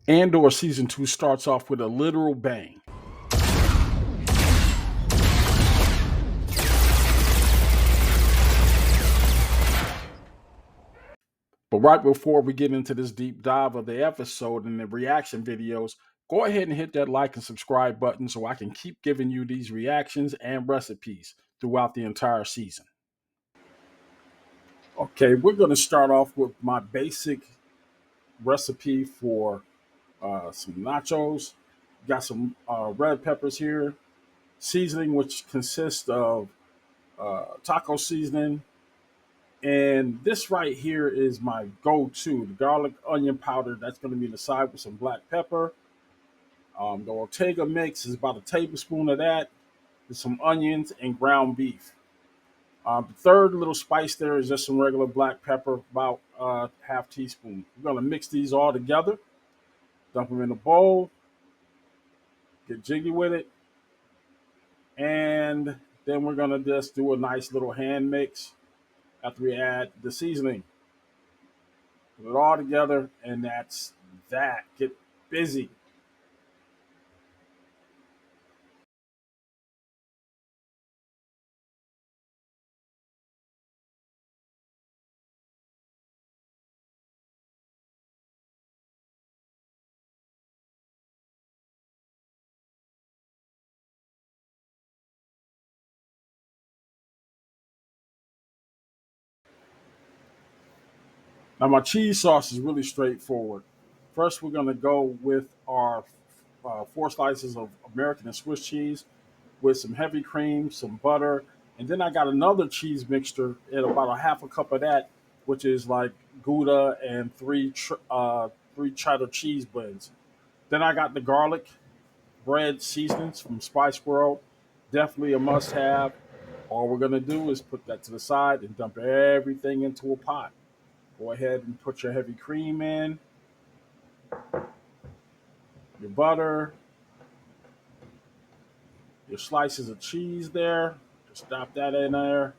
Andor season 2 starts off with a literal bang. But right before we get into this deep dive of the episode and the reaction videos, go ahead and hit that like and subscribe button so I can keep giving you these reactions and recipes throughout the entire season. Okay, we're going to start off with my basic recipe for some nachos. Got some red peppers here, seasoning, which consists of taco seasoning. And this right here is my go-to, the garlic onion powder. That's going to be on the side with some black pepper. The Ortega mix is about a tablespoon of that, with some onions and ground beef. The third little spice there is just some regular black pepper, about half teaspoon. We're going to mix these all together, dump them in a bowl, get jiggy with it, and then we're going to just do a nice little hand mix after we add the seasoning. Put it all together, and that's that. Get busy. Now, my cheese sauce is really straightforward. First, we're going to go with our 4 slices of American and Swiss cheese with some heavy cream, some butter, and then I got another cheese mixture and about a half a cup of that, which is like Gouda and three cheddar cheese blends. Then I got the garlic bread seasonings from Spice World, definitely a must-have. All we're gonna do is put that to the side and dump everything into a pot. Go ahead and put your heavy cream in, your butter, your slices of cheese there. Just drop that in there,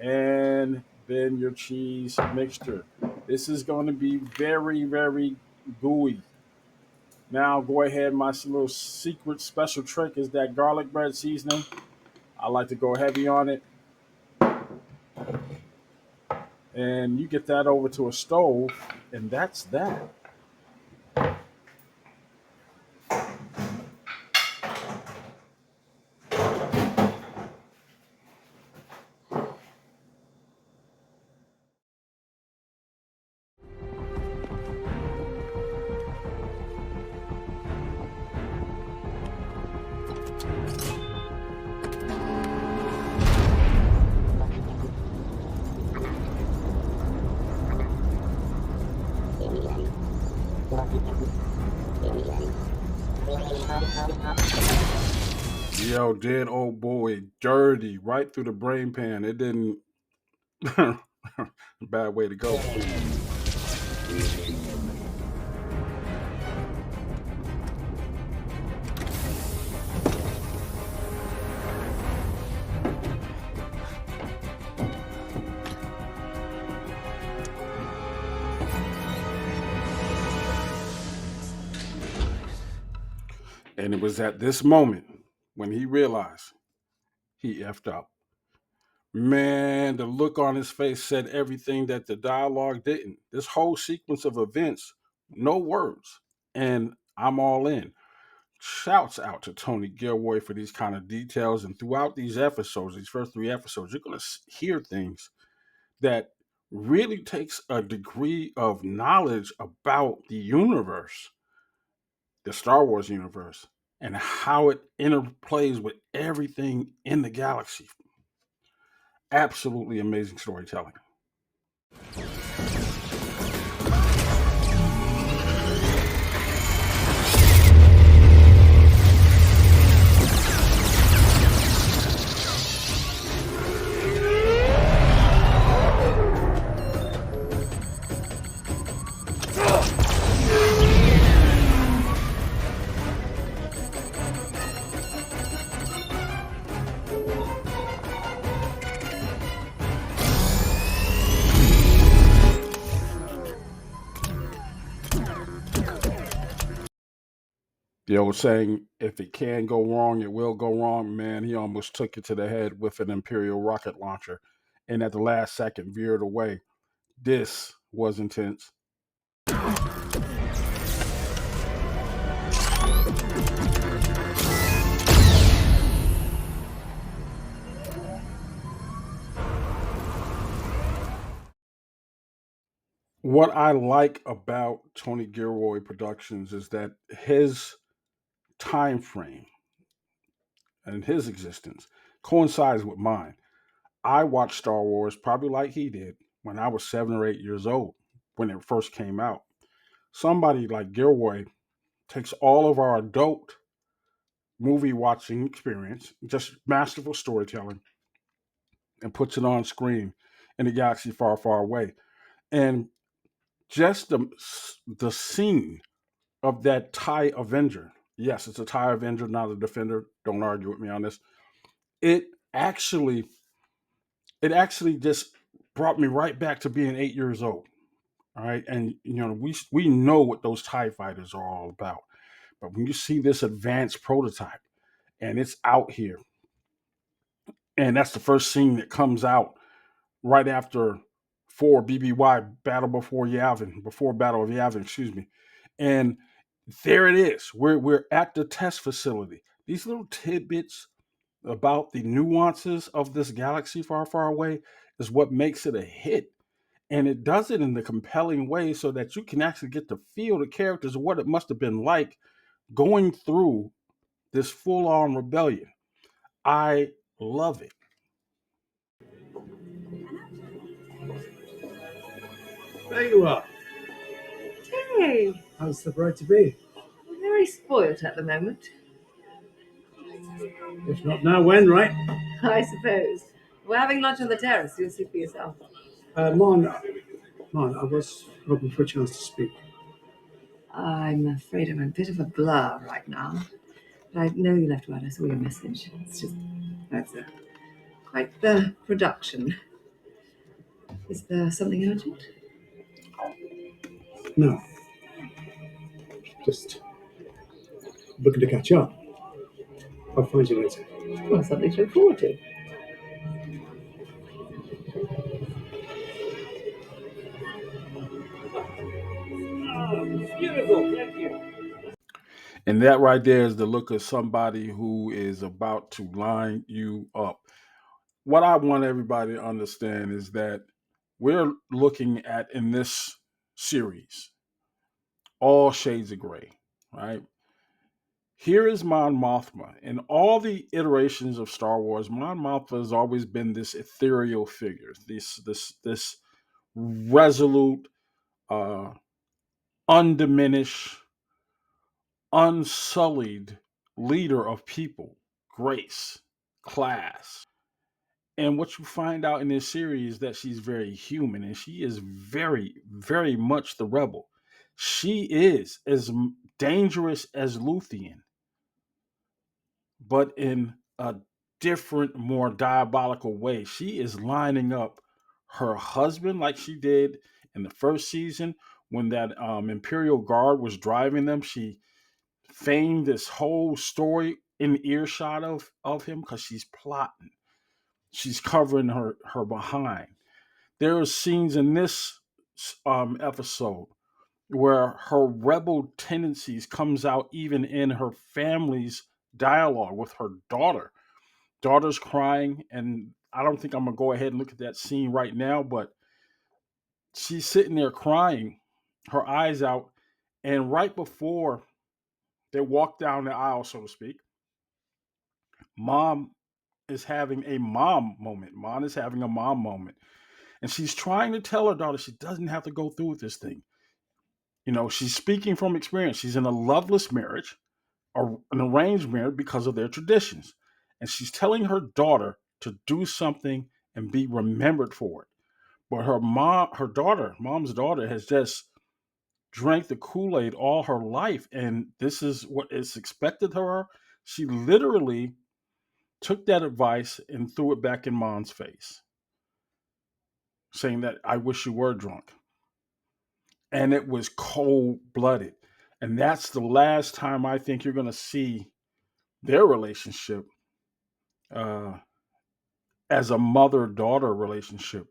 and then your cheese mixture. This is going to be very, very gooey. Now, go ahead. My little secret special trick is that garlic bread seasoning. I like to go heavy on it, and you get that over to a stove, and that's that. Yo, dead old boy, dirty, right through the brain pan. It didn't. Bad way to go. And it was at this moment when he realized he effed up. Man, the look on his face said everything that the dialogue didn't. This whole sequence of events, no words. And I'm all in. Shouts out to Tony Gilroy for these kind of details. And throughout these episodes, these first 3 episodes, you're going to hear things that really takes a degree of knowledge about the universe, the Star Wars universe, and how it interplays with everything in the galaxy. Absolutely amazing storytelling. The old saying, if it can go wrong, it will go wrong. Man, he almost took it to the head with an Imperial rocket launcher and at the last second veered away. This was intense. What I like about Tony Gilroy Productions is that his time frame and his existence coincides with mine. I watched Star Wars probably like he did when I was 7 or 8 years old when it first came out. Somebody like Gilroy takes all of our adult movie watching experience, just masterful storytelling, and puts it on screen in a galaxy far, far away. And just the scene of that TIE Avenger. Yes, it's a TIE Avenger, not a Defender. Don't argue with me on this. It actually, it actually just brought me right back to being 8 years old. All right, and we know what those TIE fighters are all about. But when you see this advanced prototype and it's out here, and that's the first scene that comes out right after four BBY Battle Before Yavin, before Battle of Yavin, excuse me, and there it is. We're at the test facility. These little tidbits about the nuances of this galaxy far, far away is what makes it a hit. And it does it in the compelling way so that you can actually get to feel the characters of what it must have been like going through this full on rebellion. I love it. There you are. Hey, How's the bride to be? I'm very spoilt at the moment, If not now, when, right? I suppose. We're having lunch on the terrace. You'll see for yourself. Mon, I was hoping for a chance to speak. I'm afraid I'm a bit of a blur right now. But I know you left word. I saw your message. It's just, that's quite the production. Is there something urgent? No, just looking to catch up. I'll find you later. Well, something to look forward to. Beautiful, thank you. And that right there is the look of somebody who is about to line you up. What I want everybody to understand is that we're looking at in this series all shades of gray, right? Here is Mon Mothma. In all the iterations of Star Wars, Mon Mothma has always been this ethereal figure, this resolute, uh, undiminished, unsullied leader of people, grace, class. And what you find out in this series is that she's very human and she is very, very much the rebel. She is as dangerous as Luthien, but in a different, more diabolical way. She is lining up her husband like she did in the first season when that Imperial Guard was driving them. She feigned this whole story in earshot of him because she's plotting. She's covering her behind. There are scenes in this episode where her rebel tendencies comes out even in her family's dialogue with her daughter. Daughter's crying, and I don't think I'm gonna go ahead and look at that scene right now, but she's sitting there crying, her eyes out, and right before they walk down the aisle, so to speak, mom is having a mom moment. Mom is having a mom moment. And she's trying to tell her daughter she doesn't have to go through with this thing. She's speaking from experience. She's in a loveless marriage, or an arranged marriage because of their traditions. And she's telling her daughter to do something and be remembered for it. But mom's daughter, has just drank the Kool-Aid all her life. And this is what is expected of her. She literally took that advice and threw it back in mom's face, saying that I wish you were drunk. And it was cold blooded. And that's the last time I think you're going to see their relationship uh, as a mother-daughter relationship.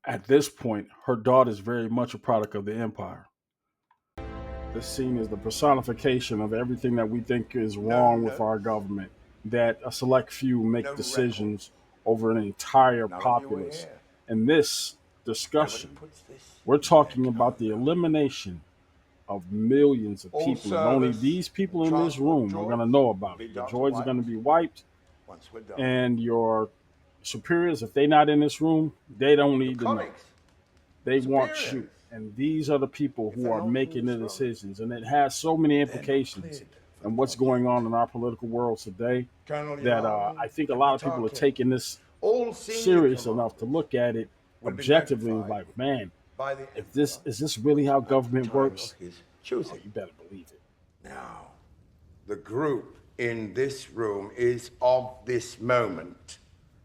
At this point, her daughter is very much a product of the empire. This scene is the personification of everything that we think is No wrong with notes, our government, that a select few make no records. decisions over an entire None of you were populace. here. In this Nobody discussion, puts this we're in their talking about the calendar. elimination of millions of All people, and only service these and people in this transport room are going to droids know will about be it. The data droids are going to wiped be wiped, once we're done. and your superiors, if they're not in this room, they don't Your need to know. colleagues, They want superiors, you. And these are the people if who they're are not in making the this room, decisions. And it has so many they're not implications cleared for the and what's going on project. in our political world today Colonel that Yavin I think a and lot of people are Batar, taking this all senior serious enough to commanders look at it will be objectively. notified Like, man, by the if this Emperor is this really how at the government time of works? his Oh, choosing. you better believe it. Now, the group in this room is of this moment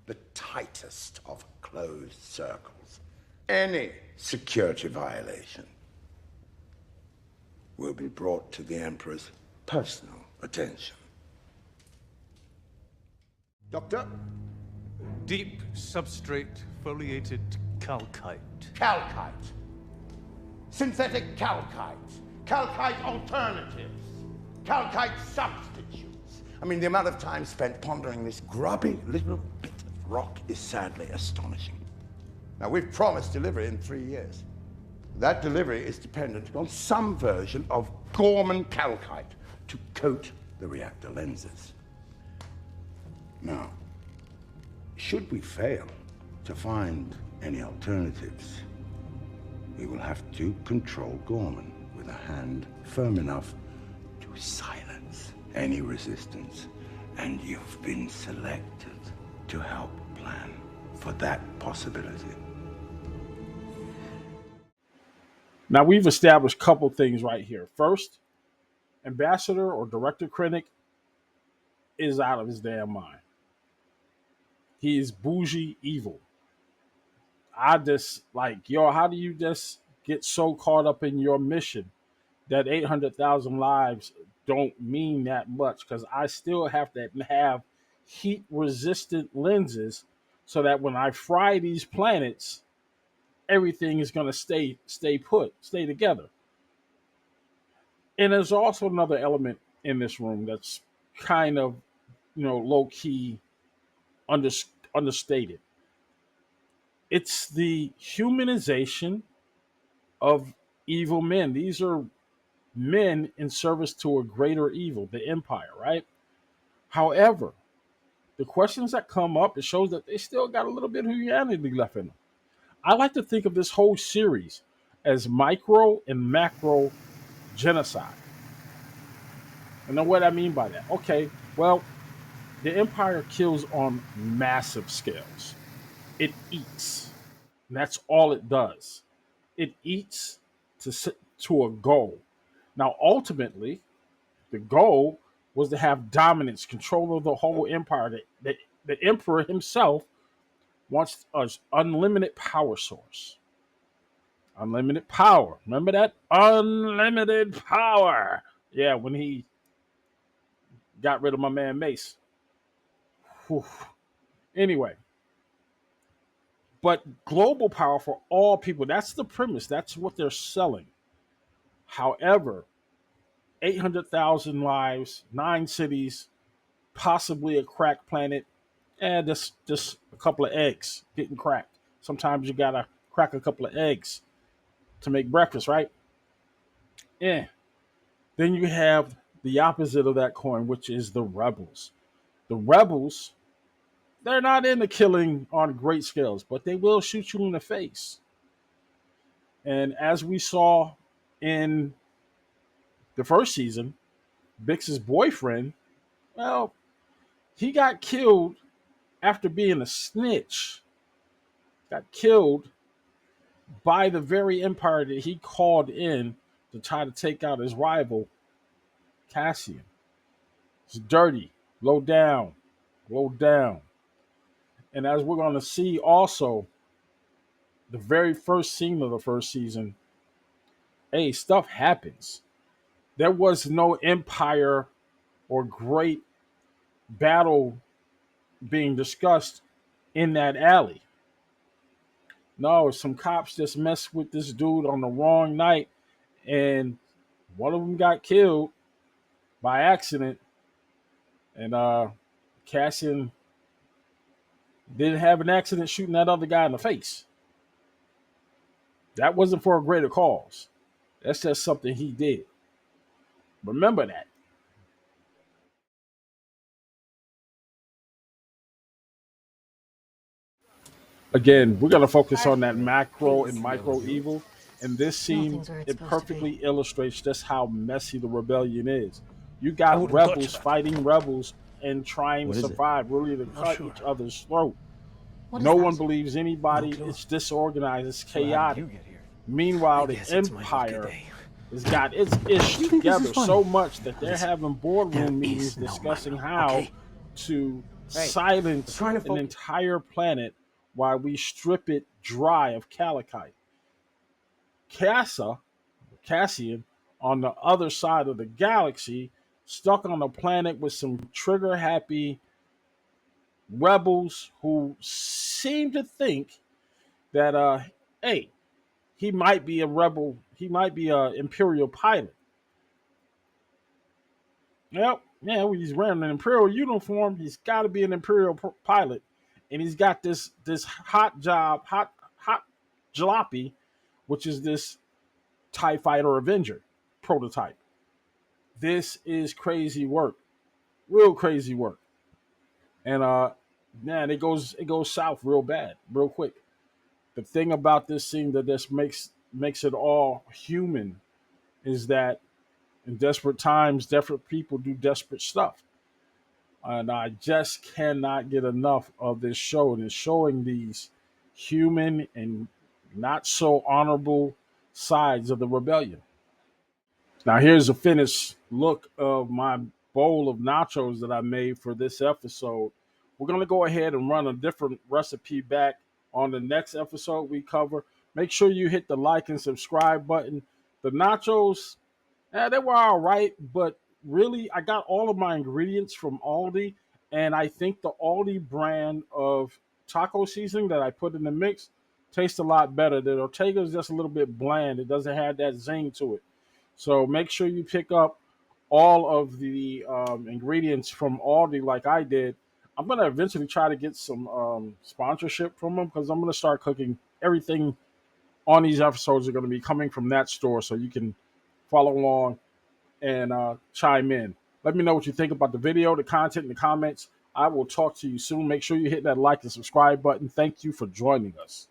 the tightest of closed circles. Any security violation will be brought to the Emperor's personal attention. Doctor? Deep substrate foliated calcite. Calcite. Synthetic calcite. Calcite alternatives. Calcite substitutes. I mean, the amount of time spent pondering this grubby little bit of rock is sadly astonishing. Now, we've promised delivery in 3 years. That delivery is dependent on some version of Gorman calcite to coat the reactor lenses. Now, should we fail to find any alternatives, we will have to control Gorman with a hand firm enough to silence any resistance. And you've been selected to help plan for that possibility. Now, we've established a couple things right here. First, Ambassador or Director Krennic is out of his damn mind. He is bougie evil. I just like, yo, how do you just get so caught up in your mission that 800,000 lives don't mean that much? Because I still have to have heat resistant lenses so that when I fry these planets, everything is going to stay put, stay together. And there's also another element in this room that's kind of, low key under, understated. It's the humanization of evil men. These are men in service to a greater evil, the empire, right? However, the questions that come up, it shows that they still got a little bit of humanity left in them. I like to think of this whole series as micro and macro genocide. And then what I mean by that? Okay, well, the empire kills on massive scales. It eats. And that's all it does. It eats to a goal. Now, ultimately, the goal was to have dominance, control of the whole empire. The emperor himself wants an unlimited power source. Unlimited power. Remember that? Unlimited power. Yeah, when he got rid of my man Mace. Whew. Anyway, but global power for all people. That's the premise. That's what they're selling. However, 800,000 lives, 9 cities, possibly a cracked planet, and just a couple of eggs getting cracked. Sometimes you gotta crack a couple of eggs to make breakfast, right? Yeah. Then you have the opposite of that coin, which is the rebels. The rebels, they're not into killing on great scales, but they will shoot you in the face. And as we saw in the first season, Bix's boyfriend, well, he got killed after being a snitch. Got killed by the very empire that he called in to try to take out his rival, Cassian. It's dirty, low down, low down. And as we're going to see also, the very first scene of the first season, hey, stuff happens. There was no empire or great battle being discussed in that alley. No, some cops just messed with this dude on the wrong night, and one of them got killed by accident. And Cassian didn't have an accident shooting that other guy in the face. That wasn't for a greater cause. That's just something he did. Remember that. Again, we're going to focus on that macro and micro evil. And this scene, Nothing's where it's it supposed to be. perfectly illustrates just how messy the rebellion is. You I got wouldn't touch rebels that. fighting rebels and trying What to is it? survive, really to Not cut sure. each other's throat. What is No that? one believes anybody. No clue. It's disorganized. It's So how did chaotic. you get here? Meanwhile, I the guess it's my lucky Empire day. has got its ish You think this is together funny? so much that they're Listen, having there boardroom meetings is no discussing manual, how okay? to Hey, silence we're trying to an focus. entire planet while we strip it dry of Calicite. Cassian, on the other side of the galaxy, stuck on a planet with some trigger happy rebels who seem to think that, hey, he might be a rebel, he might be an Imperial pilot. Yep, yeah, when he's wearing an Imperial uniform, he's got to be an Imperial pilot, and he's got this hot jalopy, which is this TIE Fighter Avenger prototype. This is crazy work, real crazy work, and man, it goes south real bad, real quick. The thing about this scene that this makes it all human is that in desperate times, desperate people do desperate stuff. And I just cannot get enough of this show. And it's showing these human and not so honorable sides of the rebellion. Now, here's a finished look of my bowl of nachos that I made for this episode. We're going to go ahead and run a different recipe back on the next episode we cover. Make sure you hit the like and subscribe button. The nachos, they were all right, but really, I got all of my ingredients from Aldi, and I think the Aldi brand of taco seasoning that I put in the mix tastes a lot better. The Ortega is just a little bit bland. It doesn't have that zing to it. So make sure you pick up all of the ingredients from Aldi like I did. I'm going to eventually try to get some sponsorship from them because I'm going to start cooking everything on these episodes are going to be coming from that store so you can follow along and chime in. Let me know what you think about the video, the content, in the comments. I will talk to you soon. Make sure you hit that like and subscribe button. Thank you for joining us.